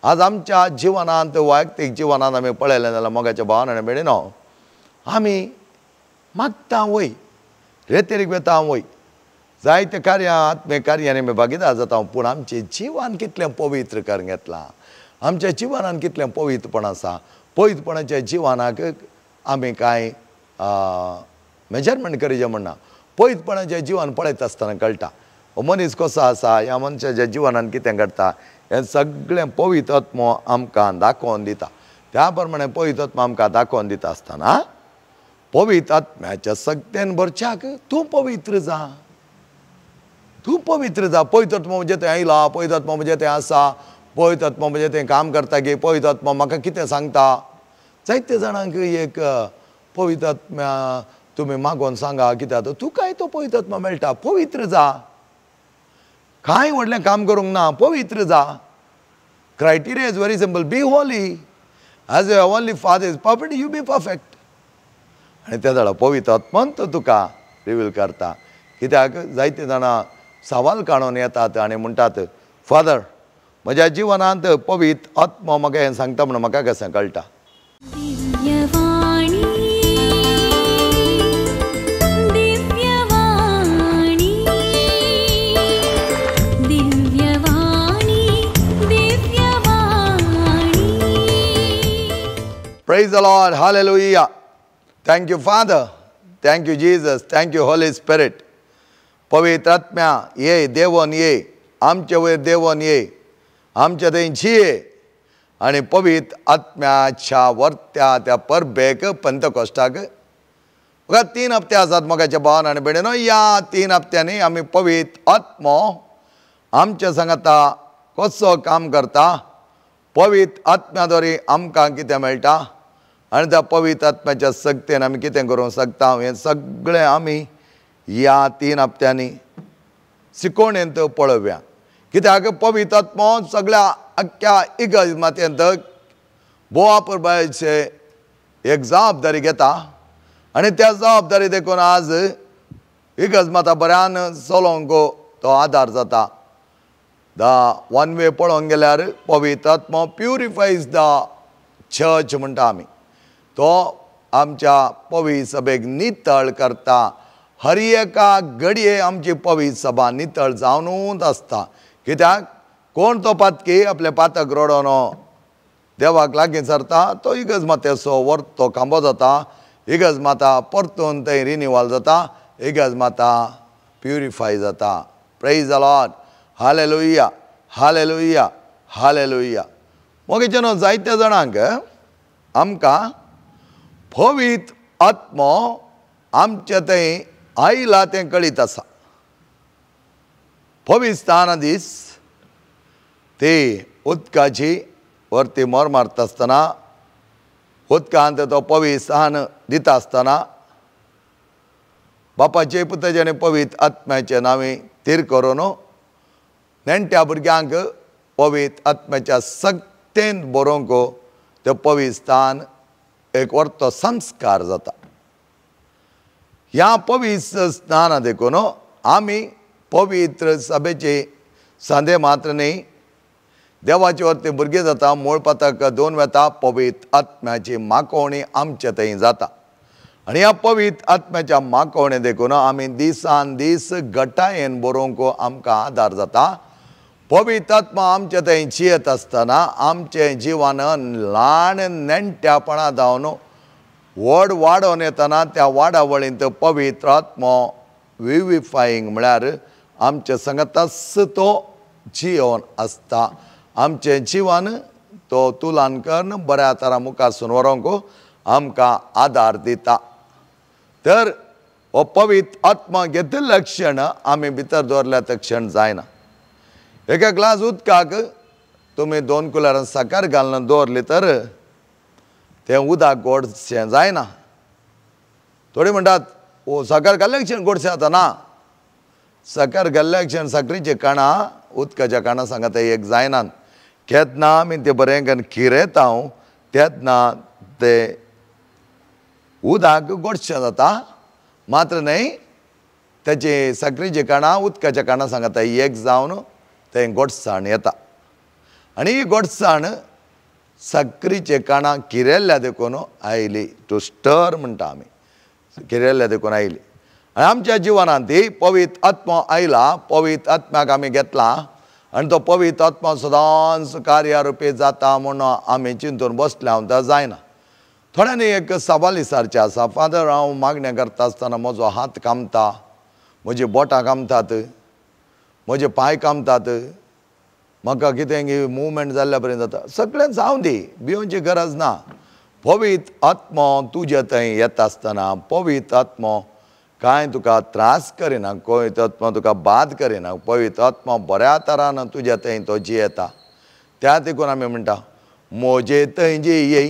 आज आमच्या जिवनांत वैयक्तीक जिवनांत आमी पळयलें जाल्यार मोगाच्या भावान आनी भयणीनो आमी मागता वय रेतेरीक वेता वय जायते कार्यां आत्मीक कार्यांनी आमी भागीदार जाता पूण आमचें जिवन कितलें पवित्र करून घेतलां आमच्या जिवनान कितलें पवित्रपण आसा पवित्रपणाच्या जिवनाक आमी कांय मेजरमेंट करीचें म्हणना पवित्रपणाचें जिवन पळयता आसतना कळटा हो मनीस कसो आसा ह्या मनशाच्या जिवनान कितें घडटा हें सगळें पवित्र आत्मो आमकां दाखोवन दिता त्या प्रमाणे पवित्र आत्मा आमकां दाखोवन दिता आसतना पवित्र आत्म्याच्या सक्तेन भरच्याक तूं पवित्र जा पवित्र आत्मा म्हणजे तें आयला पवित्र आत्मा म्हणजे तें आसा पवित्र आत्मा म्हणजे तें काम करता की पवित्र आत्मा म्हाका कितें सांगता जायते जाणांक एक पवित्र आत्म्या तुमी मागोवन सांगा कित्याक तुकाय तो पवित्र आत्मा मेळटा पवित्र जा कांय व्हडलें काम करूंक ना पवित्र जा criteria is very simple be holy as a only father is perfect you be perfect आनी त्या जाल्यार पवित्र आत्मान तो तुका रिवील करता कित्याक जायते जाणां सवाल काडून येतात आनी म्हणटात फादर म्हज्या जिवनांत पवित्र आत्मा म्हाका हें सांगता म्हणून म्हाका कशें कळटा Praise the Lord. Hallelujah. Thank you, Father. Thank you, Jesus. Thank you, Holy Spirit. पवित्र आत्म्या ये देवोन ये आमचे वयर देवोन ये आमच्या थंय ये आनी पवित्र आत्म्याच्या वर्त्या त्या परबेक पंतकोस्ताक म्हाका 3 हप्ते आसात मोगाच्या भावान आनी भयणीनो ह्या 3 हप्त्यांनी आमी पवित्र आत्मो आमच्या सांगाता कसो काम करता पवित्र आत्म्याद्वारे आमकां कितें मेळटा आनी त्या पवित्र आत्म्याच्या सक्तेन आमी कितें करूंक शकता हें सगळें आमी ह्या 3 हप्त्यांनी शिकोवणेंत पळोवया कित्याक पवित्र आत्मो सगळ्या आख्ख्या इगर्जेंत बोवा पुरबायचे एक जबाबदारी घेता आनी त्या जबाबदारी देखून आज इगर्ज बऱ्यान चलोवंक तो आदार जाता वन वे पळोवंक गेल्यार पवित्र आत्मा प्युरिफायज द चर्च म्हणटा आमी तो आमच्या पवित्र सभेक नितळ करता हर एका घडये आमची पवित्र सभा नितळ जावनूच आसता कित्याक कोण तो पातकी आपले पातक रोडोन देवाक लागीं सरता तो इगर्ज मातेचो तो खांबो जाता इगर्ज माता परतून थंय रिन्यूवल जाता इगर्ज माता प्युरिफाय जाता praise the lord hallelujah hallelujah hallelujah मोगेच्यान जायत्या जाणांक आमकां पवित्र आत्मो आमचे थंय आयला तें कळीत आसा पवित्र स्थाना दीस ती उदकाची वरती मोर मारता आसतना उदकांत तो पवित्र स्थान दिता आसतना बापाचे पुताचे आनी पवित्र आत्म्याचे नांवे तीर करून नेण्ट्या भुरग्यांक पवित्र आत्म्याच्या सक्तेन बरोवंक तें पवित्र स्थान एक व्हरतो संस्कार जाता ह्या पवित्र स्नाना देखून आमी पवित्र सभेचे सांदे मात्र न्ही देवाचे वरती भुरगे जाता मूळ पातक 2 वेता पवित्र आत्म्याची मागोवणी आमचे थंय जाता आनी ह्या पवित्र आत्म्याच्या मागोवणे देखून आमी दिसान दीस घटायेन बरोवंक आमकां आदार जाता पवित्र आत्मा आमचे थंय जियेत आसतना आमचें जिवन ल्हान नेण्ट्यापणा जावन व्हड वाडोवन येतना त्या वाडावळींत पवित्र आत्मो विविफायींग म्हळ्यार आमचे सांगतास तो जियोन आसता आमचें जिवन तो तुलान करून बऱ्या तरा मुखार सून व्हरोंक आमकां आदार दिता तर हो पवित्र आत्मा घेतिल्ले क्षण आमी भितर दवरल्या ते क्षण जायना एका ग्लास उदकाक तुमी 2 कुलारां साकर घालून दवरली तर तें उदक गोडशें जायना थोडी म्हणटात ओ साकर घाल्ल्या क्षण गोडशें जाता ना साकर घाल्ल्या क्षण साकरीचे काणां उदकाच्या काणां सांगात एक जायनात केन्ना आमी तें बरें करून खिरयता तेन्ना तें उदक गोडशें जाता मात्र न्हय तेचे साकरीचे काणां उदकाच्या काणां सांगात एक जावन तें गोडसाण येता आनी ही घोटसाण साकरीचे काणां किरेल्ल्या देखून आयली. टू स्टर म्हणटा आमी, किरेल्ल्या देखून आयली. आनी आमच्या जिवनांत ही पवित्र आत्मा आयला, पवित्र आत्म्याक आमी घेतला आनी तो पवित्र आत्मा सदांच कार्यारूपी जाता म्हणून आमी चिंतून बसले हांव तर जायना. थोड्यांनी एक सवाल विचारचे आसा, फादर हांव मागणें करता आसतना म्हजो हात कामता, म्हजी बोटां कामतात, म्हजे पांय कामतात, म्हाका कितें मुवमेंट जाल्ल्या पर्यंत जाता. सगळें जावं दी, भिवची गरज ना. पवित्र आत्मा तुजे थंय येता आसतना पवित्र आत्मा कांय तुका त्रास करिना, पवित्र आत्मा तुका बाद करिना. पवित्र आत्मा बऱ्या तरान तुजे थंय तो जियेता. त्या देखून आमी म्हणटा, म्हजे थंय जिये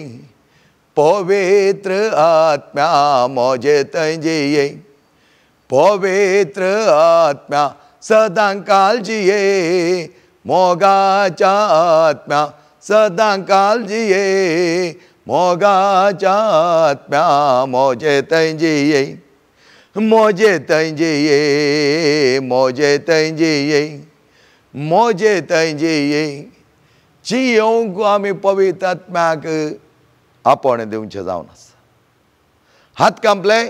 पवित्र आत्म्या, म्हजे थंय जिये पवित्र आत्म्या, सदां काल जिये मोगाच्या आत्म्या, सदां काल जिये मोगाच्या आत्म्या, म्हजे थंय जिये, म्हजे थंय जिये, म्हजे थंय जिये, म्हजे थंय जिये. जियोंक आमी पवित्र आत्म्याक आपण दिवचें जावन आसा. हात कांपले,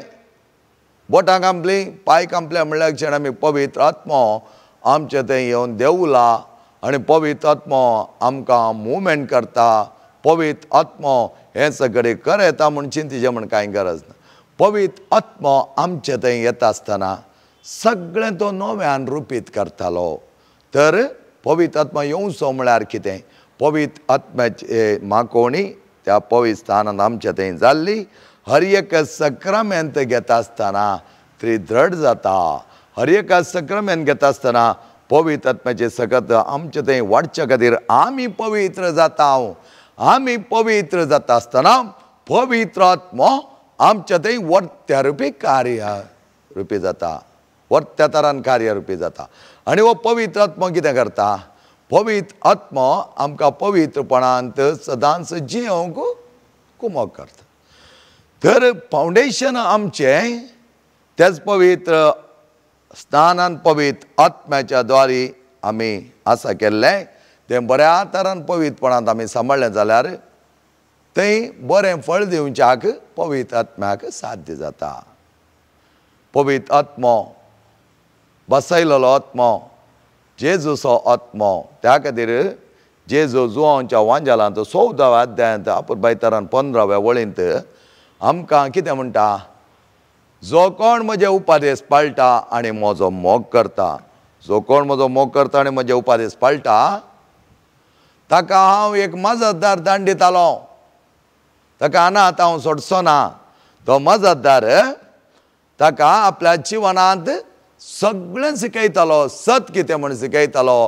बोटां कांपलीं, पांय कांपले म्हणल्यार क्षण आमी पवित्र आत्मा आमचे थंय येवन देवला आनी पवित्र आत्मा आमकां मुवमेंट करता. पवित्र आत्मा हें सगळें कर येता म्हूण चिंतिचें म्हण कांय गरज ना. पवित्र आत्मा आमचे थंय येता आसतना सगळें तो नव्यान रुपीत करतालो. तर पवित्र आत्मा येवचो म्हळ्यार कितें? पवित्र आत्म्याचे मागोवणी त्या पवित्र स्थानांत आमचे थंय जाल्ली. हर एक सक्रामेंत घेता आसतना ती दृढ जाता. हर एक सक्रामेंत घेता आसतना पवित्र आत्म्याचे सकत आमचे थंय वाडचे खातीर आमी पवित्र जाता. आमी पवित्र जाता आसतना पवित्र आत्मा आमचे थंय वर्त्या रुपी कार्य रुपी जाता, वर्त्या तरान कार्य रुपी जाता. आनी हो पवित्र आत्मा कितें करता? पवित्र आत्मा आमकां पवित्रपणांत सदांच जियोंक कुमक करता. तर फावंडेशन आमचें तेच पवित्र स्थानांत पवित्र आत्म्याच्या द्वारे आमी आसा केल्लें. तें बऱ्या तरान पवित्रपणांत आमी सांबाळ्ळें जाल्यार थंय बरें फळ दिवच्याक पवित्र आत्म्याक साध्य जाता. पवित्र आत्मा, बसयलेलो आत्मा, जेजूचो आत्मा, त्या खातीर जेजू जुवांच्या वांजेलांत 14व्या अध्यायांत आपुरबाय तरान 15व्या वळींत आमकां कितें म्हणटा? जो कोण म्हजे उपादेश पाळटा आनी म्हजो मोग करता, जो कोण म्हजो मोग करता आनी म्हजे उपादेश पाळटा ताका हांव एक मजतदार दान दितालो. ताका अनाथ हांव सोडचो ना. तो मजतदार ताका आपल्या जिवनांत सगळें शिकयतालो. सत कितें म्हूण शिकयतालो,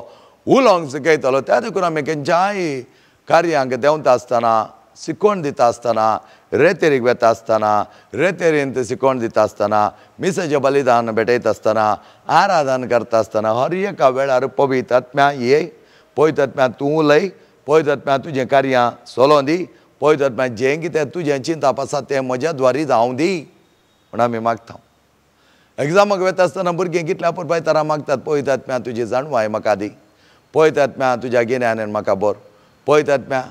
उलोवंक शिकयतालो. त्या देखून आमी खंयच्याय कार्यांक देंवता आसतना, शिकोवण दिता आसतना, रेतेरीक वेता आसतना, रेतेरींत शिकोवण दिता आसतना, मिसेचें बलिदान भेटयता आसतना, आराधन करता आसतना हर एका वेळार पवित्र आत्म्या ये, पवित्र आत्म्या तूं उलय, पवित्र आत्म्या तुजें कार्यां चलोवन दी, पवित्र आत्म्या जें कितें तुजें चिंतप आसा तें म्हज्या द्वारी जावं दी म्हूण आमी मागता. एग्जामाक वता आसतना भुरगीं कितल्या पुरबाय तरां मागतात, पवित्र आत्म्या तुजी जाणवाय म्हाका दी, पवित्र आत्म्या तुज्या गिन्यानान म्हाका भर, पवित्र आत्म्या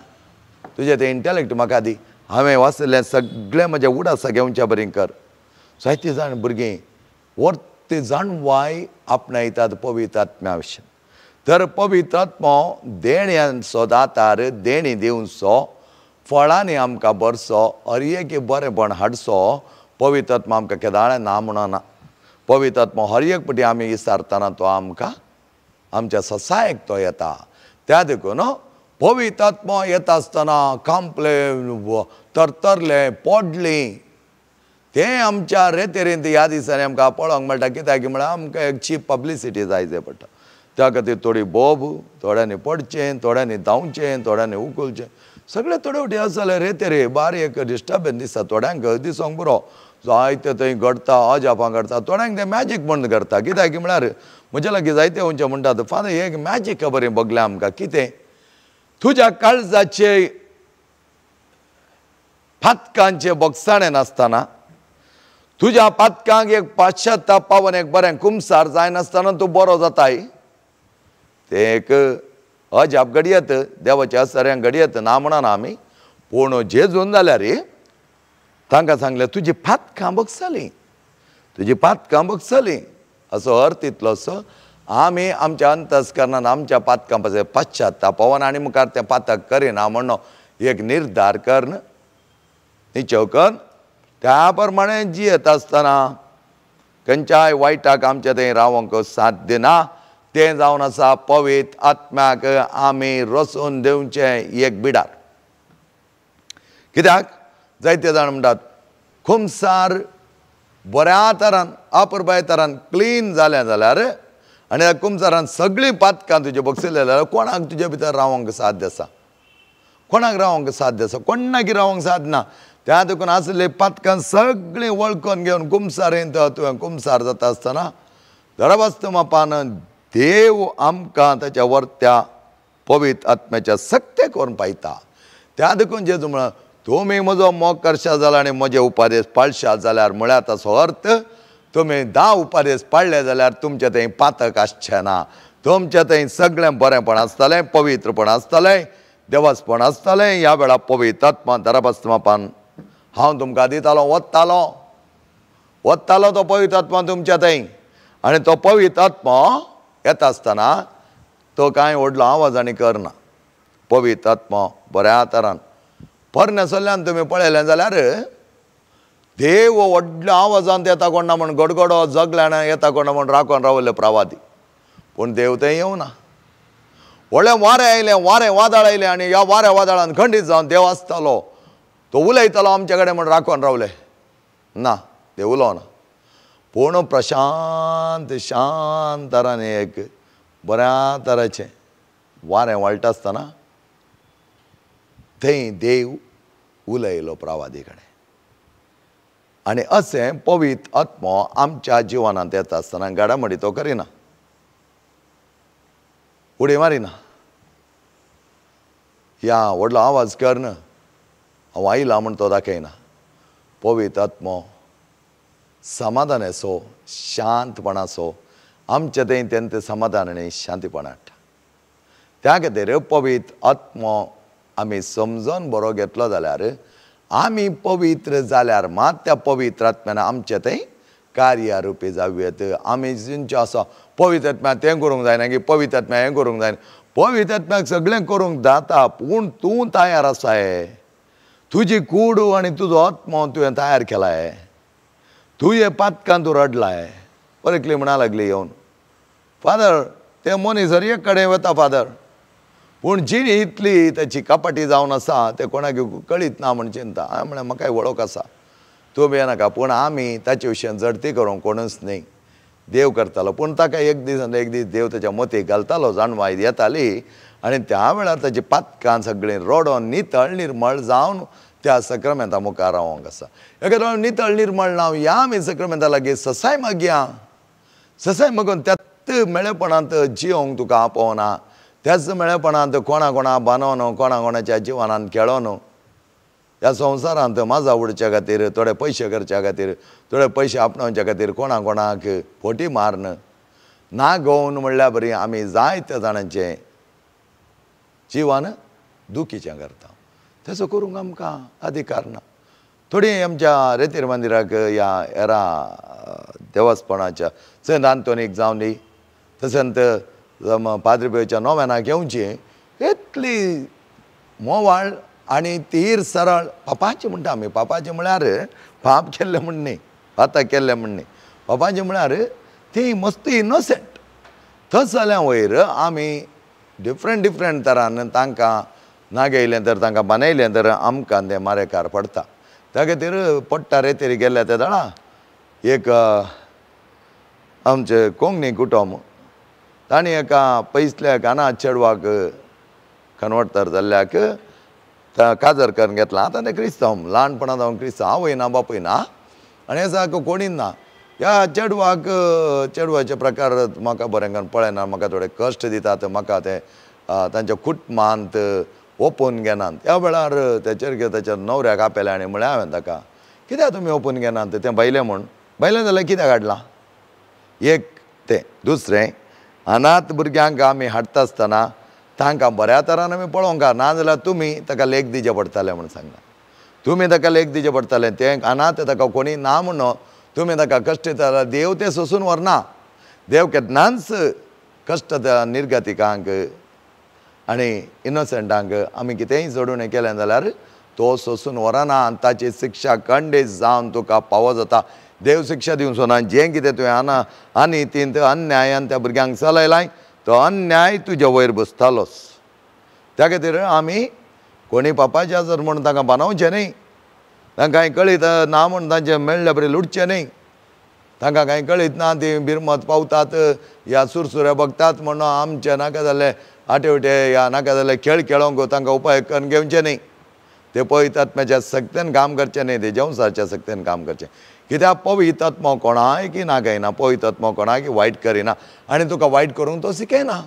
तुजें तें इंटॅलॅक्ट म्हाका दी, हांवें वाचलें सगळें म्हजें उडासा घेवच्या बरीं कर. जायतीं जाण भुरगीं वर्त जाणवाय आपणायतात पवित्र आत्म्या विशीं. तर पवित्र आत्मा देण्यांचो दातार, देणी दिवचो, फळांनी आमकां भरचो, हर एक बरेंपण हाडचो. पवित्र आत्मा आमकां केदाळें ना म्हणना. पवित्र आत्मा हर एक फावटी आमी विचारतना तो आमकां आमच्या ससायक तो येता. त्या देखून पवित्र आत्मा येता आसतना कांपले, तरतरले, पडलीं तें आमच्या रेतेरींत ह्या दिसांनी आमकां पळोवंक मेळटा. कित्याक म्हळ्यार आमकां एक चीप पब्लिसिटी जाय पडटा. त्या खातीर थोडी बोब, थोड्यांनी पडचें, थोड्यांनी धांवचें, थोड्यांनी उखलचें, सगळे थोडे फावटी आसा जाल्यार रेतेरे बारीक डिस्टर्बन्स दिसता. थोड्यांक दिसोंक बरो जायते थंय घडटा, अजापां घडटा. थोड्यांक तें मॅजीक म्हूण करता. कित्याक म्हळ्यार म्हजे लागीं जायते वंचे म्हणटात, फादर एक मॅजीक खबरी बगलें आमकां. कितें? तुज्या काळजाचे फातकांचे बोगसाणें नासतना, तुज्या पातकांक एक पाश्चात्ताप पावन एक बरें कुमसार जायनासतना तूं बरो जाताय. तें एक अजाप घडयत देवाच्या आसऱ्यांक घडयत ना म्हणून आमी पूण जेजून जाल्यार रे तांकां सांगलें तुजी पातकां बगसलीं, तुजी पातकां बगसलीं, असो अर्थ इतलो असो आमी आमच्या अंतस्करणान आमच्या पातकां पासून पश्चात्तापावन आनी मुखार तें पातक करिना म्हणून एक निर्धार करन निश्चय कर त्या प्रमाणे जियेत आसतना खंयच्याय वायटाक आमच्या थंय रावंक साथ दिना तें जावन आसा पवित्र आत्म्याक आमी रचून दिवचें एक बिडार. कित्याक जायते जाण म्हणटात खुमसार बऱ्या तरान अपुरबाय तरान क्लीन जालें जाल्यार आनी त्या खुमसारान सगळीं पातकां तुजें बगसलें जाल्यार कोणाक तुजे भितर रावंक साध्य आसा, कोणाक रावंक साध्य आसा, कोणाक रावंक साध्य ना. त्या देखून आसले पातकां सगळीं वळखून घेवन कुमसारेंत तुवें कुमसार जाता आसतना धर्मस्तमापान देव आमकां ताच्या वर्त्या पवित्र आत्म्याच्या सक्तेक व्हरून पायता. त्या देखून जेजू म्हळ्यार तुमी म्हजो मोग करशा जाल्यार आनी म्हजे उपादेश पाळशात जाल्यार म्हळ्यार ताचो अर्थ तुमी 10 उपादेश पाळले जाल्यार तुमचे थंय पातक आसचें ना, तुमचे थंय सगळें बरेंपण आसतलें, पवित्रपण आसतलें, देवासपण आसतलें. ह्या वेळार पवित्र आत्मा धर्मस्तमापान हांव तुमकां दितालो, वत्तालो तो पवित्र आत्मा तुमच्या थंय. आनी तो पवित्र आत्मा येता आसतना तो कांय व्हडलो आवाजांनी करना. पवित्र आत्मा बऱ्या तरान परनेसल्ल्यान तुमी पळयलें जाल्यार देव व्हडल्या आवाजांत येता कोणा म्हण गडगडो जगल्यान येता कोणा म्हण राखून रावले प्रवादी. पूण देव थंय येवना. व्हडलें वारें आयलें, वारें वादळ आयलें आनी ह्या वाऱ्या वादळान खंडीत जावन देव आसतालो, तो उलयतालो आमचे कडेन म्हण राखून रावले ना, देव उलोवना. पूण प्रशांत शांत तरान एक बऱ्या तराचें वारें वळटा आसतना थंय देव उलयलो प्रवादी कडेन. आनी अशें पवित्र आत्मो आमच्या जिवनांत येता आसतना घडामोडी तो करिना, उडी मारिना, या व्हडलो आवाज करना, हांव आयला म्हण तो दाखयना. पवित्र आत्मो समाधान असो, शांतपण असो आमचे थंय तें समाधान आनी शांतीपण हाडटा. त्या खातीर पवित्र आत्मो आमी समजून बरो घेतलो जाल्यार आमी पवित्र जाल्यार मात त्या पवित्र आत्म्यान आमचे थंय कार्यारुपी जावयेत. आमी जिंचे आसा पवित्र आत्म्याक तें करूंक जायना की पवित्र आत्म्याक हें करूंक जायना. पवित्र आत्म्याक सगळें करूंक जाता पूण तूं तयार आसाय, तुजी कूड आनी तुजो आत्मो तुवें तयार केलाय, तुजे पातकां तूं रडलाय. परकली म्हणा लागली येवन फादर ते मनीस एक कडेन वता फादर, पूण जी इतली ताची कपाटी जावन आसा ते कोणाक कळीत ना म्हण चिंता. हांवें म्हळें म्हाकाय वळख आसा, तूं भियेनाका, पूण आमी ताचे विशयान झडती करूंक कोणूच न्ही, देव करतालो. पूण ताका एक दीस देव ताच्या मतीक घालतालो, जाणवाय येताली आनी त्या वेळार ताची पातकां सगळीं रडोन नितळ निर्मळ जावन त्या सक्रामेंता मुखार रावंक आसा. एका नितळ निर्मळ नांव या आमी सक्रामेंता लागीं ससाय मागया, ससाय मागून त्याच मेळेपणांत जियोंक तुका आपोवना, त्याच मेळेपणांत कोणा बांदोन कोणाच्या जिवनांत खेळोन ह्या संवसारांत माझा उडच्या खातीर, थोडे पयशे करच्या खातीर, थोडे पयशे आपणावच्या खातीर कोणाक फोटी मारन ना घेवन म्हणल्यार बरी आमी जायत्या जाणांचें जिवन दुखीचें करता. तसो करूंक आमकां अधिकार ना. थोडीं आमच्या रेतीर मंदिराक ह्या एरा देवस्थानाच्या संत आंतोनीक जावं दी, तशेंच पाद्रीपेच्या नोवेनाक येवची, इतली मोवाळ आनी तीर सरळ पापाचें म्हणटा आमी. पापाचें म्हळ्यार पाप केल्लें म्हण न्ही, पातक केल्लें म्हण न्ही, पापाचें म्हळ्यार ती मस्त इनोसेंट. थंच जाल्या वयर आमी डिफरंट तरान तांकां नागयलें तर तांकां बांदयलें तर आमकां तें मारेकार पडटा. त्या खातीर पडटा रेतीर गेल्ल्या त्या दाडा एक आमचे कोंकणी कुटुंब तांणी एका पयसल्या अनाथ चेडवाक कन्वर्टर जाल्ल्याक काजर करून घेतला. आतां तें क्रिस्तांव, ल्हानपणांत हांव क्रिस्तांव, आवय ना बापूय ना आनी हें सारको कोणीच ना. ह्या चेडवाचे प्रकार म्हाका बरें करून पळयना, म्हाका थोडे कश्ट दितात, म्हाका ते तांच्या कुटुंबांत ओपून घेनात. त्या वेळार ताच्या न्हवऱ्याक आपयलें आनी म्हळें हांवें ताका कित्याक तुमी ओपून घेनात, तें बायलें म्हूण. बायलें जाल्यार कित्याक हाडलां? एक तें. दुसरें, अनाथ भुरग्यांक आमी हाडटा आसतना तांकां बऱ्या तरान आमी पळोवंक ना जाल्यार तुमी ताका लेख दिचे पडटले म्हूण सांगला. तुमी ताका लेख दिचे पडटले. तें अनाथ ताका कोणी ना म्हणून तुमी ताका कश्ट दिता. देव तें सोंसून व्हरना. देव केन्नाच कश्ट निर्गतिकांक आनी इनोसंटांक आमी कितेंय जोडून हें केलें जाल्यार तो सोंसून व्हरना आनी ताची शिक्षा खंडीत जावन तुका फावो जाता. देव शिक्षा दिवचो ना. जें कितें तुवें आनी तीन अन्यायान त्या भुरग्यांक चलयलाय तो अन्याय तुज्या वयर बसतालोच. त्या खातीर आमी कोणी पापाचे आसत म्हूण तांकां बांदवचें न्ही. तांकां कांय कळीत ना म्हूण तांचें मेळ्ळे बरें लुटचें न्ही. तांकां कांय कळीत ना ती बिरमत पावतात ह्या सुरसुऱ्या बगतात म्हणून आमचे नाका जाल्ले आटेवटे ह्या नाका जाल्ले खेळ खेळोंक तांकां उपाय करून घेवचे न्ही. ते पवित्र आत्म्याच्या सक्तीन काम करचें न्ही. ते जेवसाच्या सक्तीन काम करचें. कित्याक पवित्र आत्मो कोणाय की नागयना. पवित्र आत्मो कोणाय की वायट करिना आनी तुका वायट करूंक तो शिकयना.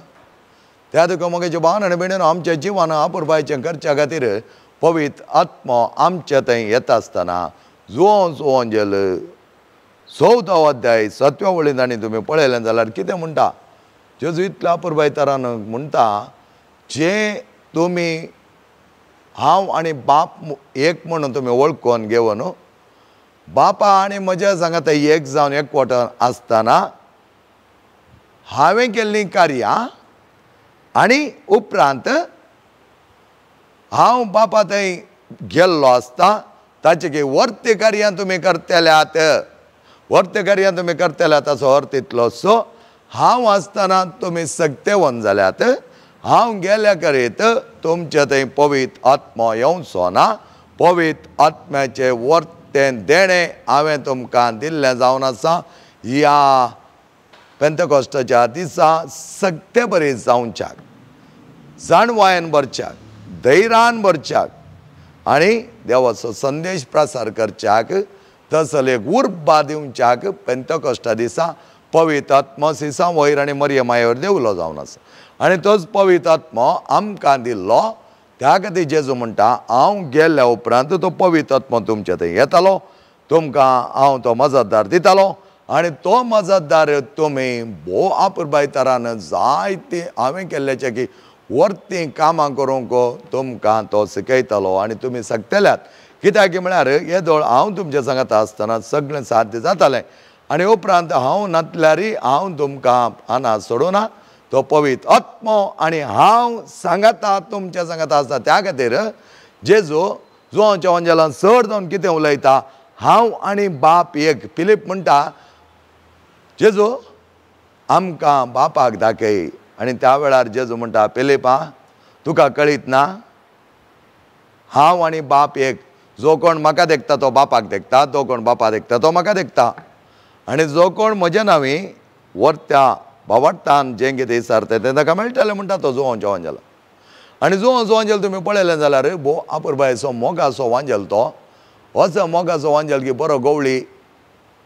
त्या तुका मोगाचे भावन आनी भयणीनो आमचें जिवन अपुरबायचें करच्या खातीर पवित्र आत्मो आमचे थंय येता आसतना जोंजेल 14 अध्याय 7व्या वळीन आनी तुमी पळयलें जाल्यार कितें म्हणटा. जेजू इतल्या अपुरबाय तरान म्हणटा जें तुमी हांव आनी बाप एक म्हणून तुमी वळखून घेवन बापा आनी म्हज्या सांगात एक जावन एकवटान आसतना हांवें केल्लीं कार्यां आनी उपरांत हांव बापा थंय गेल्लो आसता ताचे की वर्त कार्यां तुमी करतल्यात. वर्त कार्यां तुमी करतल्यात ताचो अर्थ इतलो सो हांव आसतना तुमी सक्तेवन जाल्यात. हांव गेल्या करीत तुमचे थंय पवित्र आत्मो येवचो ना. पवित्र आत्म्याचें वर्तें देणें हांवें तुमकां दिल्लें जावन आसा. ह्या पेंतकॉस्टाच्या दिसा सक्ते बरी जावच्याक जाणवायेन भरच्याक धैर्यान भरच्याक आनी देवाचो संदेश प्रसार करच्याक तसलेक उर्बा दिवच्याक पेंतकॉस्टा दिसा पवित्र आत्मो सिसा वयर आनी मरियमायेवर देवलो जावन आसा. आनी तोच पवित्र आत्मो आमकां दिल्लो. त्या खातीर जेजू म्हणटा हांव गेल्ल्या उपरांत तो पवित्र आत्मो तुमचे थंय येतालो. तुमकां हांव तो मजतदार दितालो आनी तो मजतदार तुमी भोव अपुरबाय तरान जायती हांवें केल्ल्याचे की वर्ती कामां करूंक तुमकां तो शिकयतालो आनी तुमी सकतल्यात. कित्याक म्हळ्यार हे दोळ हांव तुमच्या सांगात आसतना सगळें साध्य जातालें आनी उपरांत हांव नातल्यारय हांव तुमकां हाना सोडूना. तो पवित्र आत्मो आनी हांव सांगाता तुमच्या सांगात आसता. त्या खातीर जेजू जुवांच्या वंजलान चड जावन कितें उलयता हांव आनी बाप एक. फिलीप म्हणटा जेजू आमकां बापाक दाखय आनी त्या वेळार जेजू म्हणटा फिलीपा तुका कळीत ना हांव आनी बाप एक. जो कोण म्हाका देखता तो बापाक देखता. तो कोण बापा देखता तो म्हाका देखता. आनी जो कोण म्हज्या नांवी वर्त्या भावार्थान जें कितें विचारता तें ताका मेळटलें म्हणटा तो जुवांच्या वंजला. आनी जुवांचो वंजल तुमी पळयलें जाल्यार भोव अपुरबायचो मोगाचो वंजल तो. असो मोगाचो वंजल की बरो गवळी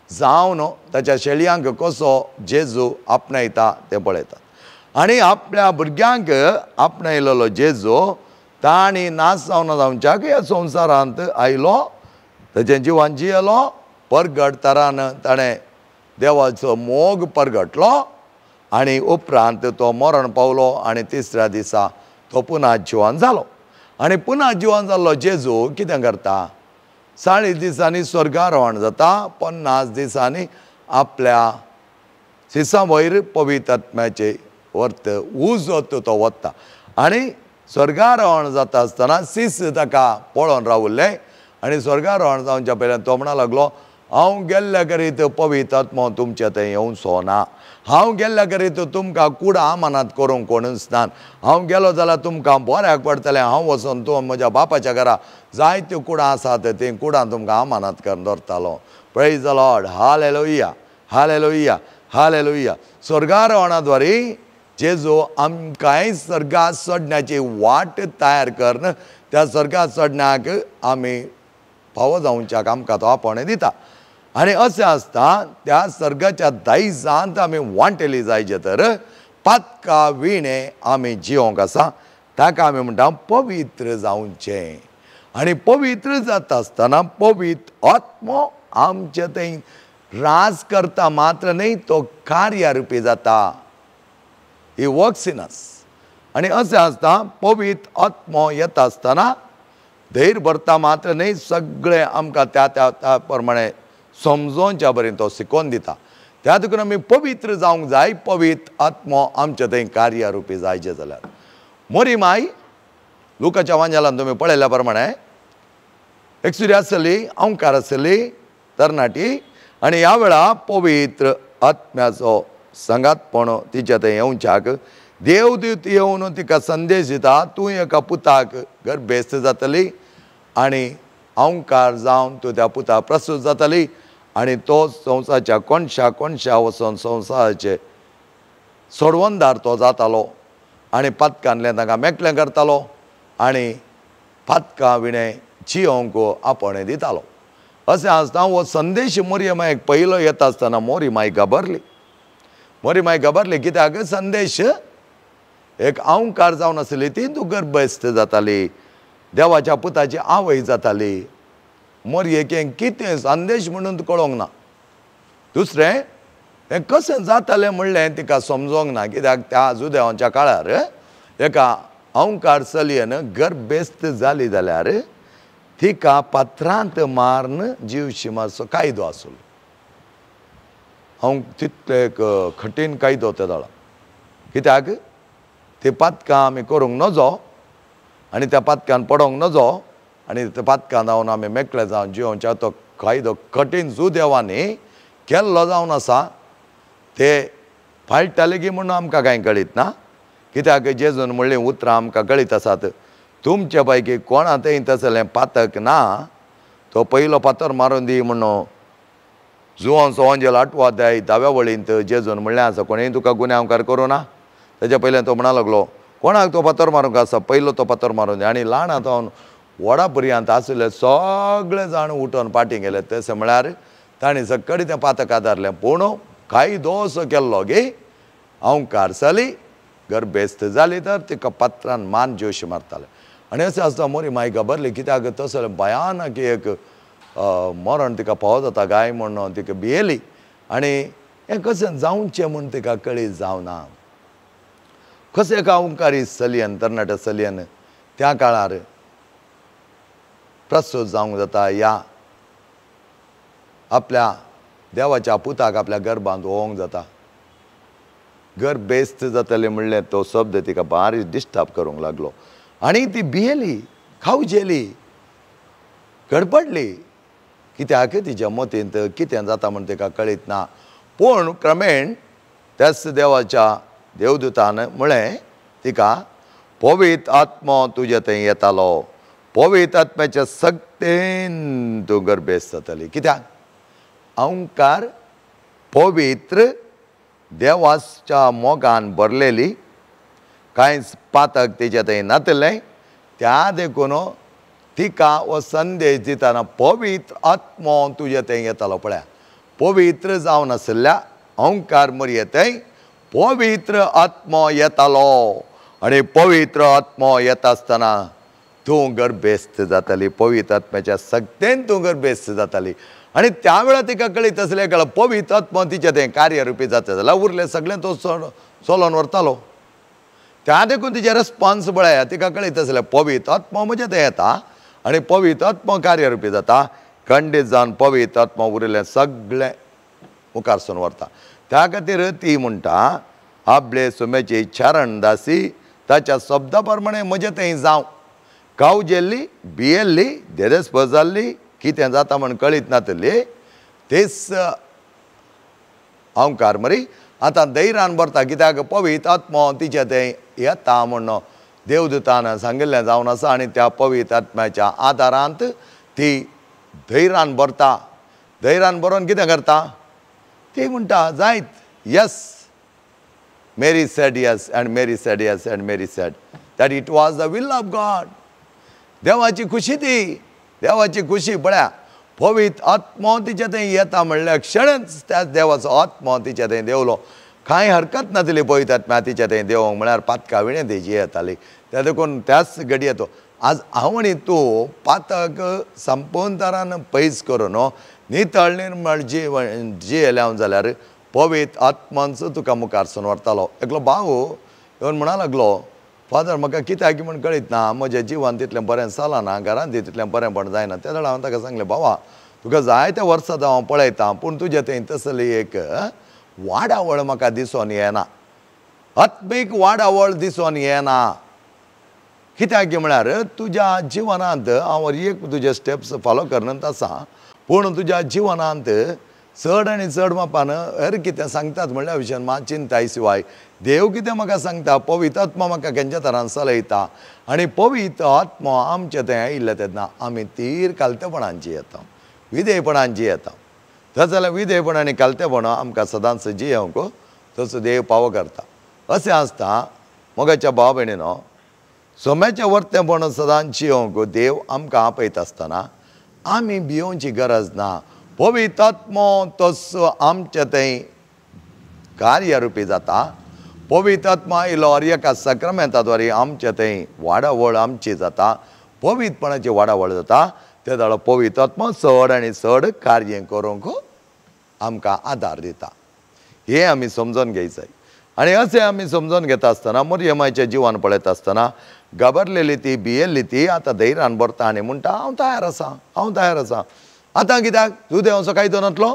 जावन ताच्या शेळयांक कसो जेजू आपणायता तें पळयतात. आनी आपल्या भुरग्यांक आपणायलेलो जेजू ताणी नाश जावन जावच्याक ह्या संवसारांत आयलो. ताचें जिवन जियेलो. परगट तरान ताणें देवाचो मोग परगटलो आनी उपरांत तो मरण पावलो आनी तिसऱ्या दिसा तो पुना जिवन जालो. आनी पुना जिवन जाल्लो जेजू कितें करता 40 दिसांनी स्वर्गारोहण जाता. 50 दिसांनी आपल्या सिसा वयर पवित्र आत्म्याचे वर्त उजत तो वता आनी स्वर्गारोहण जाता आसतना सीस ताका पळोवन रावल्ले आनी स्वर्गारोहण जावच्या पयलीं तो म्हणूंक लागलो हांव गेल्ल्या करीत पवित्र आत्मो तुमचे थंय येवचो ना. हांव गेल्ल्या करीत तुमकां कुडा आमानात करूंक कोणूच ना. हांव गेलो जाल्यार तुमकां बऱ्याक पडटलें. हांव वचून तूं म्हज्या बापाच्या घरा जायत्यो कुडां आसात ती कुडां तुमकां आमानात करून दवरतालो. Praise the lord. Hallelujah hallelujah hallelujah. स्वर्गारोहणाद्वारे जेजू आमकांय स्वर्गात चडण्याची वाट तयार करून त्या स्वर्गात चडण्याक आमी फावो जावच्याक आमकां तो आपणे दिता. आनी अशें आसता त्या सर्गाच्या दायजांत आमी वांटेली जायचे तर पातका विणे आमी जिवंक आसा ताका आमी म्हणटा पवित्र जावचें. आनी पवित्र जाता आसतना पवित्र आत्मो आमचे थंय राज करता मात्र न्ही तो कार्यारुपी जाता. ही वर्क्स इन अस. आणि असे आसता पवित्र आत्मो येता आसतना धैर्य भरता मात्र न्ही, सगळे आमकां त्या प्रमाणे समजोवच्या बरें तो शिकोवन दिता. त्या देखून आमी पवित्र जावंक जाय. पवित्र आत्मो आमचे थंय कार्यारुपी जायचे जाल्यार मोरी माय लुकाच्या वांजेलान तुमी पळयल्या प्रमाणे एकसुरी आसली, अंकार आसली तरणाटी, आनी ह्या वेळा पवित्र आत्म्याचो संगातपण तिच्या थंय येवच्याक देवदूत येवन तिका संदेश दिता, तूं एका पुताक गर्भेस्त जातली आनी अंकार जावन तूं त्या पुताक प्रसूत जातली आनी तो संवसाराच्या कोणशा वचोन संवसाराचे सोडवणदार तो जातालो आनी पातकांतलें ताका मेकळें करतालो आनी पातकां विणें जियोंक आपणे दितालो. अशें आसतना हो संदेश मोरये मायक पयलो येता आसतना मोरी माय घाबरली. मोरी माय घाबरली कित्याक संदेश एक अंकार जावन आसली, ती तूं गर्भस्थ जाताली, देवाच्या पुताची आवय जाताली. मोरयेक हें कितें संदेश म्हणून कळोंक ना. दुसरें हें कशें जातालें म्हणलें तिका समजोंक ना, कित्याक त्या जुदेवांच्या काळार एका अंकार चलयेन गर्भेस्त जाली जाल्यार तिका पात्रांत मारून जीव शिमाचो कायदो आसलो. हांव तितले एक कठीण कायदो त्या वेळार, कित्याक ती पातकां आमी करूंक नजो आनी त्या पातकान पडोंक नजो आनी त्या पातकां जावन आमी मेकळे जावन जिवोवच्या तो कायदो कठीण जुदेवांनी केल्लो जावन आसा. ते फाळटाले की म्हणून आमकां कांय कळीत ना, कित्याक जेजून म्हणलीं उतरां आमकां कळीत आसात. तुमचे पैकी कोणातय तसलें पातक ना, तो पयलो पातर मारून दी म्हणून जुवान सवंजेल 8वो अध्याय 10व्या वळींत जेजून म्हणलें आसा, कोणेंय तुका गुन्यांवकार करूं ना. तेच्या पयलें तो म्हणा लागलो, कोणाक तो पातर मारूंक आसा पयलो तो पातर मारून दी. आनी ल्हान जावन व्हडा पर्यंत आसले सगळे जाण उठोन फाटीं गेले. तशें म्हळ्यार तांणी सकडी तें पातका धरलें, पूण कायदो असो केल्लो की अंकार जाली, गर्भेस्त जाली तर तिका पात्रान मान जोशी मारताले. आनी अशें आसता मोरी माय घाबरली, कित्याक तसलें भयानक एक मरण तिका फावो जाता काय म्हणून तिका भियेली. आनी हें कशें जावचें म्हूण तिका कळीत जावना. कशें एका अंकारी चलयेन, तरणाट्या चलयेन त्या काळार प्रसूत जावंक जाता, या आपल्या देवाच्या पुताक आपल्या गर्भांत वोवंक जाता. गर्भेस्त जातलें म्हणलें तो शब्द तिका बारीक डिस्टर्ब करूंक लागलो आनी ती भियेली, खावजेली, गडबडली, कित्याक तिच्या मतींत कितें जाता म्हूण तिका कळीत ना. पूण क्रमेण त्याच देवाच्या देवदूतान म्हळें तिका, पवित्र आत्मो तुजे थंय येतालो, पवित्र आत्म्याच्या सक्तेन तूं गर्भेस्त जातली. कित्याक अंकार पवित्र देवाच्या मोगान भरलेली, कांयच पातक तेच्या थंय नातलें. त्या देखून तिका हो संदेश दितना पवित्र आत्मो तुजे थंय येतालो. पळया, पवित्र जावन आसल्या अंकार मोरये थंय पवित्र आत्मो येतालो आनी पवित्र आत्मो येता आसतना तूं गर्भेस्त जाताली, पवित्र आत्म्याच्या सक्तेन तूं गर्भेस्त जाताली. आनी त्या वेळार तिका कळीत आसलें की पवित्र आत्मो तिचे थंय कार्यरुपी जाता जाल्यार उरलें सगळें तो चलोवन व्हरतालो. त्या देखून तिचे रेस्पॉन्स पळया, तिका कळीत आसलें पवित्र आत्मो म्हजे थंय येता आनी पवित्र आत्मो कार्यरुपी जाता. खंडीत जावन पवित्र आत्मो उरलें सगळें मुखारसून व्हरता. त्या खातीर ती म्हणटा, आपले सुमेची इच्छारण दासी ताच्या शब्दा प्रमाणे म्हजे थंय जावं. कावजेल्ली, भियेल्ली, देदेस्पद जाल्ली, कितें जाता म्हूण कळीत नातली, तेच अंकार मरी आतां धैर्यान भरता, कित्याक पवित्र आत्मो तिचे थंय येता म्हणून देवदूतान सांगिल्लें जावन आसा. आनी त्या पवित्र आत्म्याच्या आदारांत ती धैर्यान भरता. धैर्यान बरोवन कितें करता, ती म्हणटा जायत yes. Mary said yes, and Mary said yes, and Mary said that it was the will of God. देवाची खुशी ती, देवाची खुशी. पळया, पवित्र आत्मो तिचे थंय येता म्हणल्या क्षणच त्या देवाचो आत्मो तिचे थंय देवलो. कांय हरकत नासली पवित्र आत्म्या तिचे थंय देवोंक, म्हळ्यार पातका विणें तेजी येताली. त्या देखून त्याच घडये तो आज हांव आनी तूं पातक संपूर्ण तरान पयस करून नितळ निर्मळ जियेल्या जाल्यार पवित्र आत्मांचो तुका मुखारसून व्हरतालो. एकलो भाव येवन म्हणा लागलो, फादर म्हाका कित्याक म्हण कळीत ना, म्हज्या जिवान तितलें बरें चलना ना, घरांत तितलें बरेंपण जायना. त्या वेळार हांवें ताका सांगलें, बाबा तुका जायत्या वर्सां हांव पळयतां, पूण तुजे थंय तसली एक वाडावळ म्हाका दिसून येना, आत्मीक वाडावळ दिसून येना. कित्याक म्हळ्यार तुज्या जिवनांत हांव एक तुजे स्टेप्स फॉलो करनत आसा, पूण तुज्या जिवनांत चड आनी चड मापान हेर कितें सांगतात म्हणल्या विशयान मात चिंताय शिवाय देव कितें म्हाका सांगता, पवित्र आत्मा म्हाका खंयच्या तरान चलयता, आनी पवित्र आत्मा आमचे थंय आयिल्ले तेन्ना आमी तीर कालतेपणांची येता, विधेयपणांची येता. तशें जाल्यार विधेयपण आनी कालतेपणां आमकां सदांच जियोंक तसो देव पावो करता. अशें आसता मोगाच्या भाव भयणीनो, सोम्याचें वर्तेपण सदांच जियोंक देव आमकां आपयत आसतना आमी भियोवची गरज ना. पवित्र आत्मा तसो आमचे थंय कार्यरुपी जाता. पवित्र आत्मा आयलो एका सक्रामेंताद्वारे आमचे थंय वाडावळ आमची जाता, पवित्रपणाची वाडावळ जाता. त्या वेळार पवित्र आत्मा चड आनी चड कार्य करूंक आमकां आदार दिता. हें आमी समजून घेवचें. आनी अशें आमी समजून घेता आसतना मरियमाच्या जिवान पळयत आसतना घाबरलेली ती, भियेल्ली ती आतां धैर्यान भरता आनी म्हणटा हांव तयार आसां, हांव तयार आसां. आतां कित्याक जुदेवाचो कायदो नासलो,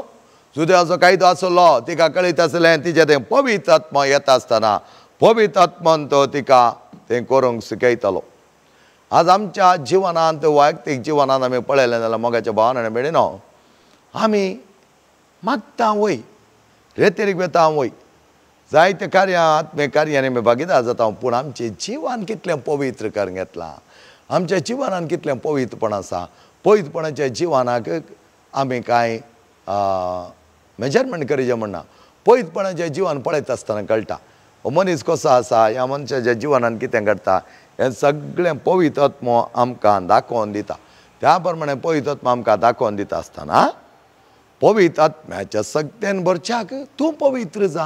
जुदेवाचो कायदो आसलो, तिका कळीत आसलें तिचे थंय पवित्र आत्मा येता आसतना पवित्र आत्मान तो तिका तें करूंक शिकयतालो. आज आमच्या जिवनांत वैयक्तीक जिवनांत आमी पळयलें जाल्यार मोगाच्या भावान आनी भयणीनो, आमी मागता वय, रेतेरीक वेता वय, जायते कार्यां आत्मीक कार्यांनी आमी भागीदार जाता, पूण आमचें जिवन कितलें पवित्र करून घेतलां, आमच्या जिवनांत कितलें पवित्रपण आसा. पवित्रपणाच्या जिवनाक आमी कांय मेजरमेंट करचें म्हणना. पवित्रपणाचें जिवन पळयत आसतना कळटा हो मनीस कसो आसा, ह्या मनशाच्या जिवनांत कितें घडटा हें सगळें पवित्र आत्मा आमकां दाखोवन दिता. त्या प्रमाणे पवित्र आत्मा आमकां दाखोवन दिता आसतना पवित्र आत्म्याच्या सक्तेन भरच्याक तूं पवित्र जा,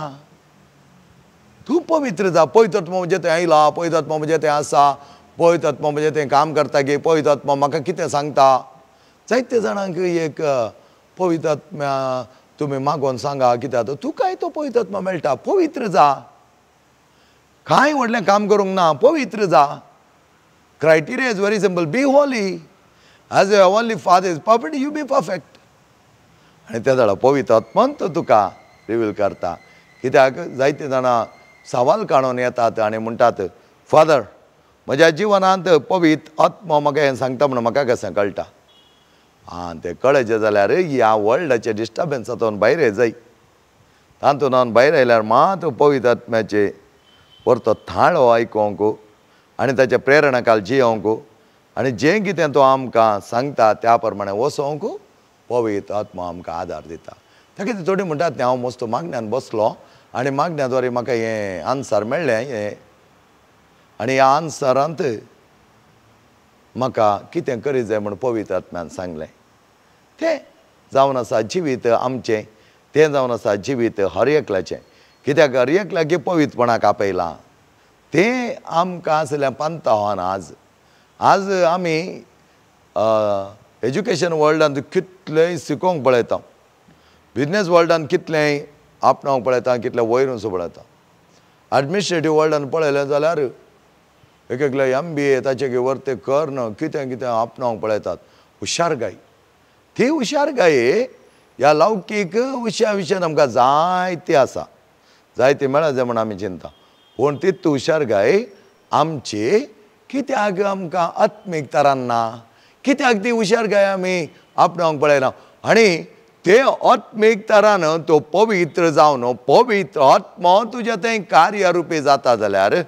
तूं पवित्र जा. पवित्र आत्मा म्हणजे थंय आयला, पवित्र आत्मा म्हणजे थंय आसा, पवित्र आत्मा म्हणजे थंय काम करता गे, पवित्र आत्मा म्हाका कितें सांगता. जायते जाणांक एक पवित्र आत्म्या तुमी मागोवन सांगा, कित्याक तुकाय तो पवित्र आत्मा मेळटा. पवित्र जा, कांय व्हडलें काम करूंक ना, पवित्र जा. Criteria is very simple, be holy as your heavenly father is perfect, you be perfect. आनी त्या वेळार पवित्र आत्मान तो तुका रिवील करता. कित्याक जायते जाणां सवाल काडून येतात आनी म्हणटात, फादर म्हज्या जिवनांत पवित्र आत्मा म्हाका हें सांगता म्हणून म्हाका कशें कळटा. तें कळचें जाल्यार ह्या वर्ल्डाचे डिस्टर्बन्सांतून भायर येजाय. तातूंत हांव भायर आयल्यार मात पवित्र आत्म्याचे परतो थाळो आयकोंक आनी ताचे प्रेरणाकाल जियोंक आनी जें कितें तो आमकां सांगता त्या प्रमाणे वचोंक पवित्र आत्मा आमकां आदार दिता. ताका ती थोडी म्हणटात न्ही, हांव मस्त मागण्यान बसलो आनी मागण्याद्वारे म्हाका हें आन्सर मेळ्ळें हें, आनी ह्या आन्सरांत म्हाका कितें करीत जाय म्हूण पवित्र आत्म्यान सांगलें. तें जावन आसा जिवीत आमचें, तें जावन आसा जिवीत हर एकल्याचें. कित्याक हर एकल्याक पवित्रपणाक आपयलां. तें आमकां आसलें पंथावान आज आमी एज्युकेशन वर्ल्डांत कितलेंय शिकोवंक पळयता, बिजनेस वर्ल्डांत कितलेंय आपणावंक पळयता, कितलें वयर वचूंक पळयता. एडमिनिस्ट्रेटीव वर्ल्डांत पळयलें जाल्यार एक एकले MBA ताचे वर्ते करन कितें कितें आपणावंक पळयतात. हुशारकाय, ती हुशारकाय ह्या लौकीक विशयान आमकां जायती आसा, जायती मेळत जाय म्हूण आमी चिंता. पूण तितू हुशारकाय आमची कित्याक आमकां आत्मीक तरान ना, कित्याक ती हुशारकाय आमी आपणावंक पळयना. आनी ते आत्मीक तरान तो पवित्र जावन पवित्र आत्मा तुज्या थंय कार्यरुपी जाता जाल्यार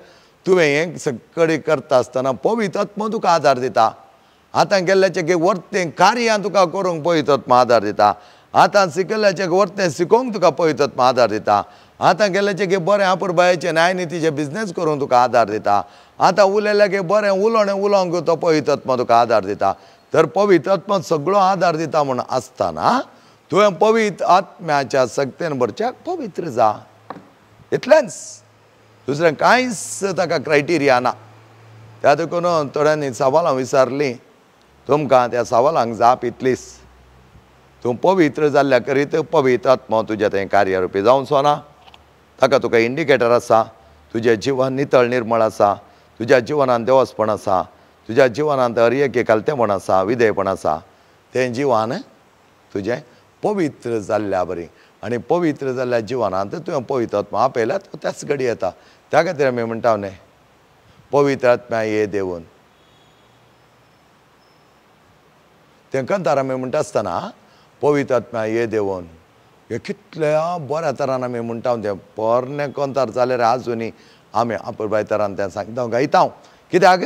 तुवें हें सगळें करता आसतना पवित्र आत्मा तुका आदार दिता. आतां केल्ल्याचें वर्तें कार्यां तुका करूंक पवित्र आत्मा आदार दिता. आतां शिकल्ल्याचें वर्तें शिकोवंक तुका पवित्र आत्मा आदार दिता. आतां केल्ल्याचें बरें आपुरबायेचें न्यायनितीचें बिजनेस करूंक तुका आदार दिता. आतां उलयल्याचें बरें उलोवंक तो पवित्र आत्मा तुका आदार दिता. तर पवित्र आत्मा सगळो आदार दिता म्हूण आसतना तुवें पवित्र आत्म्याच्या सक्तेन भरच्याक पवित्र जा, इतलेंच. दुसरें कांयच ताका क्रायटेरिया ना. त्या देखून थोड्यांनी सवालां विचारलीं, तुमकां त्या सवालांक जाप इतलीच, तूं पवित्र जाल्ल्या करीत पवित्र आत्मा तुज्या थंय कार्यरुपी जावंचो ना. ताका तुका इंडिकेटर आसा, तुजें जिवन नितळ निर्मळ आसा, तुज्या जिवनांत देवस्पण आसा, तुज्या जिवनांत अर्यके कालतेपण आसा, विधेयपण आसा, तें जिवन तुजें पवित्र जाल्ल्या बरी. आनी पवित्र जाल्ल्या जिवनांत तुवें पवित्र आत्मा आपयल्या तो त्याच घडी येता. त्या खातीर आमी म्हणटा न्ही, पवित्र आत्म्या ये देवून. तें कंतार आमी म्हणटा आसतना पवित्र आत्म्या ये देवून हे कितल्या बऱ्या तरान आमी म्हणटा तें पोरणे कंतार जाल्यार आजुनी आमी आपुरबाय तरान तें सांगता गायता. कित्याक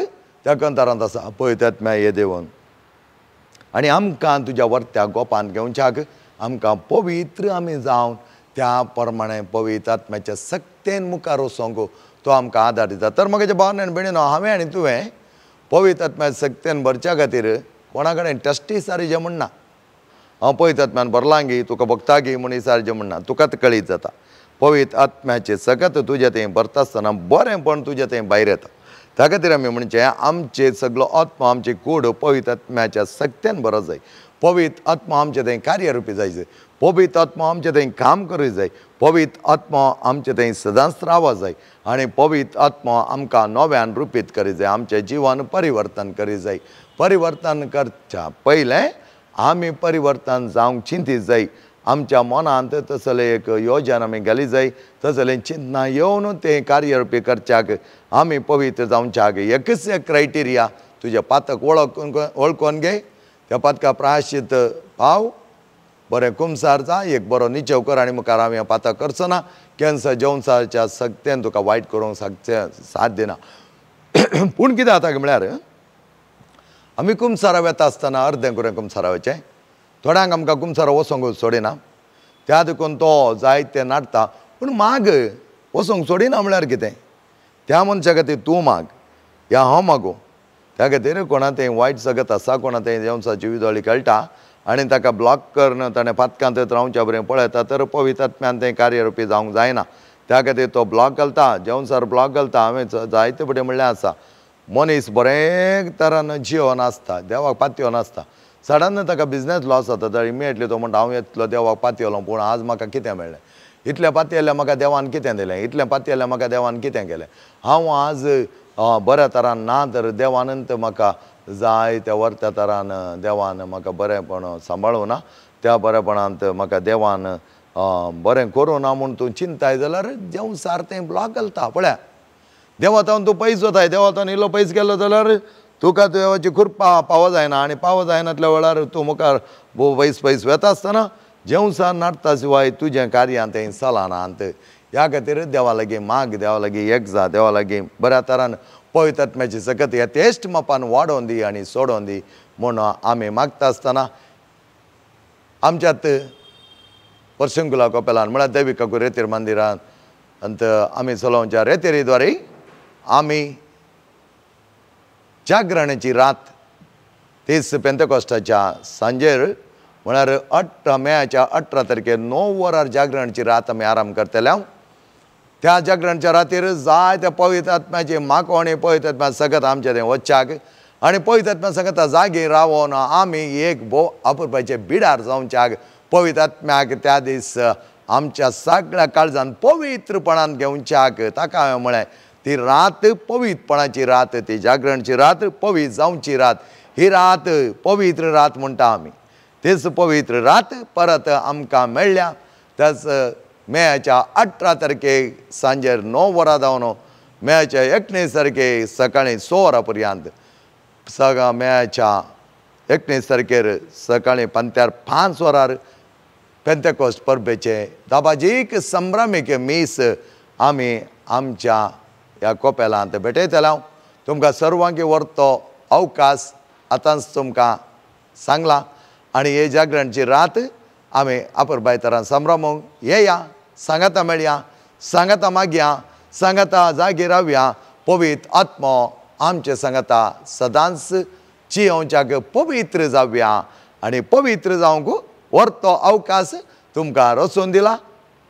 त्या कंतारांत आसा पवित्र आत्म्या ये देवून. आनी आमकां तुज्या वर्त्या गोपान घेवच्याक आमकां पवित्र आमी जावन त्या प्रमाणे पवित्र आत्म्याच्या सक्तेन मुखार वचोंक तो आमकां आदार दिता. तर म्हज्या भावान आनी भयणीनो, हांवें आनी तुवें पवित्र आत्म्याच्या सक्तेन भरच्या खातीर कोणा कडेन टस्टी सारजें म्हणना. हांव पवित्र आत्म्यान भरलां गी, तुका भक्ता गी म्हूण सारजें म्हणना. तुका कळीत जाता पवित्र आत्म्याचें सकत तुजें थंय भरता आसतना बरेंपण तुजें थंय भायर येता. त्या खातीर आमी म्हणचें आमचे सगळो आत्मा आमची कूड पवित्र आत्म्याच्या सक्तेन भरत जाय. पवित्र आत्मा आमचे थंय कार्यरुपी जाय. पवित्र आत्मा आमचे थंय काम करूं जाय. पवित्र आत्मा आमचे थंय सदांच रावो जाय. आनी पवित्र आत्मा आमकां नव्यान रुपीत करीत जाय. आमचें जिवन परिवर्तन करीत जाय. परिवर्तन करच्या पयलें आमी परिवर्तन जावंक चिंतीत जाय. आमच्या मनांत तसलें एक योजन आमी घाली जाय. तसलें चिंतना येवन तें कार्यरुपी करच्याक आमी पवित्र जावच्याक एकच एक क्रायटेरिया तुजें पातक वळखून घे. त्या पातका प्रायश्चित पाव, बरें कुमसार जा, एक बरो निचेव कर आनी मुखार हांवें पातक करचो ना. कॅन्सर जेवणसाच्या सक्तेन तुका वायट करूंक साथ दिना. पूण कितें जाता म्हळ्यार आमी कुमसारा वेता आसतना अर्दें करून कुमसारा वचें. थोड्यांक आमकां कुमसारा वचोंक सोडिना. त्या देखून तो जायते नाडटा. पूण माग वचोंक सोडिना म्हळ्यार कितें? त्या मनशा खातीर तूं माग या हांव मागूं. त्या खातीर कोणा थंय वायट जगत आसा, कोणा थंय जेवणसाची विदोळी खेळटा आनी ताका ब्लॉक करन ताणें पातकांत रावच्या बरें पळयता तर पवित्र आत्म्यान तें कार्यरुपी जावंक जायना. त्या खातीर तो ब्लॉक घालता, जेवणसार ब्लॉक घालता. हांवें जायते फुडें म्हणलें आसा, मनीस बरें तरान जियोन आसता, देवाक पातयोन आसता. सडन ताका बिजनस लॉस जाता तर इमिडियटली तो म्हणटा हांव इतलो देवाक पातयलो पूण आज म्हाका कितें मेळ्ळें? इतलें पातयेल्लें म्हाका देवान कितें दिलें? इतलें पातयेल्लें म्हाका देवान कितें केलें? हांव आज बऱ्या तरान ना तर देवानंत म्हाका जाय त्या वर्त्या तरान देवान म्हाका बरेंपण सांबाळूं ना. त्या बरेपणांत म्हाका देवान बरें करूं ना म्हूण तूं चिंताय जाल्यार जेवणसार तें ब्लॉक घालता. पळया, देवातावन तूं पयस वताय, देवातावन इल्लो पयस गेलो जाल्यार तुका देवाची कृपा पावो जायना. आनी पावो जायनातल्या वेळार तूं मुखार पयस वेता आसतना जेवणसार नाडटा शिवाय तुजें कार्यां थंय चलनांत. ह्या खातीर देवा लागीं माग, देवा लागीं एक जा, देवा लागीं बऱ्या तरान पवित्र आत्म्याची सकत यथेश्ट मापान वाडोवन दी आनी सोडोवन दी म्हूण आमी मागता आसतना आमच्यात पर्शंकुला कोपेलान म्हळ्यार दैवीक काकू रेतीर मंदिरांत अंत आमी चलोवच्या रेतेरीद्वारे आमी जागरणाची रात 30 पेंतेकोस्ताच्या सांजेर म्हळ्यार मेच्या 18 तारखेर 9 वरार जागरणाची रात आमी आराम करतले. त्या जागरणाच्या रातीर जाय त्या पवित्र आत्म्याची मागोवणी पवित्र आत्म्या सगत आमचे थंय वचच्याक आनी पवित्र आत्म्या सगत जागी रावोन आमी एक भोव आपुरबायचे बिडार जावच्याक पवित्र आत्म्याक त्या दीस आमच्या सगळ्या काळजान पवित्रपणान घेवच्याक ताका हांवें म्हळें ती रात पवित्रपणाची रात, ती जागरणाची रात पवित्र जावची रात. ही रात पवित्र रात म्हणटा आमी. तीच पवित्र रात परत आमकां मेळ्ळ्या. त्याच मेच्या 18 तारखेक सांजेर 9 वरां जावन मेच्या 19 तारखेक सकाळीं 6 वरां पर्यंत मेच्या 19 तारखेर सकाळीं पंत्यार 5 वरार पेंतेकोस्त परबेचे दाबाजीक संभ्रमीक मीस आमी आमच्या ह्या कोपेलांत भेटयतले. तुमकां सर्वांकी व्हरतो अवकाश आतांच तुमकां सांगलां. आनी हे जागरणाची रात आमी आपुरबाय तरान संभ्रमूंक येया, सांगाता मेळया, सांगाता मागया, सांगाता जागी रावया. पवित्र आत्मो आमचे सांगाता सदांच जियोवच्याक पवित्र जावया आनी पवित्र जावंक व्हरतो अवकाश तुमकां रचून दिला.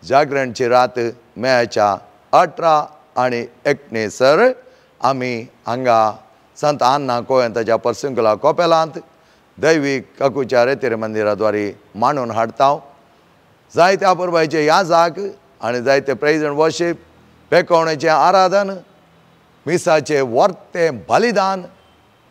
जागरणाची रात मेच्या 18 आनी 19 आमी हांगा संत आन्ना कोयंताच्या पर्सुंकुला कोपेलांत दैवीक काकूच्या रेतेर मंदिराद्वारे मांडून हाडटा. जायत्या आपुरबायचे याजाक आनी जायते प्रेज एंड वर्शीप पेकोवणेचें आराधन मिसाचे वर्ते बलिदान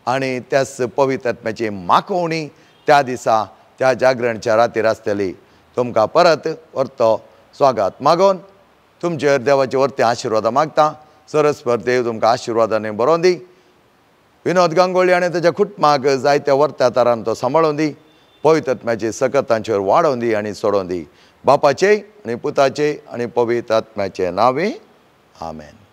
आणि त्याच पवित्र आत्म्याची माखोवणी त्या दिसा त्या जागरणच्या रातीर आसतली. तुमकां परत वर्तो स्वागत मागोवन तुमचेर देवाचे वर्ते आशिर्वाद मागता. सरस्पर देव तुमकां आशिर्वादाने बरोवन दी. विनोद गांगुळी आनी ताच्या कुटुंबाक जायत्या वर्त्या तरान तो सांबाळून दी. पवित्र आत्म्याची सकत तांचेर वाडोवन दी आनी सोडोवन दी. बापाचे आनी पुताचे आनी पवित्र आत्म्याचे नांवे आमेन.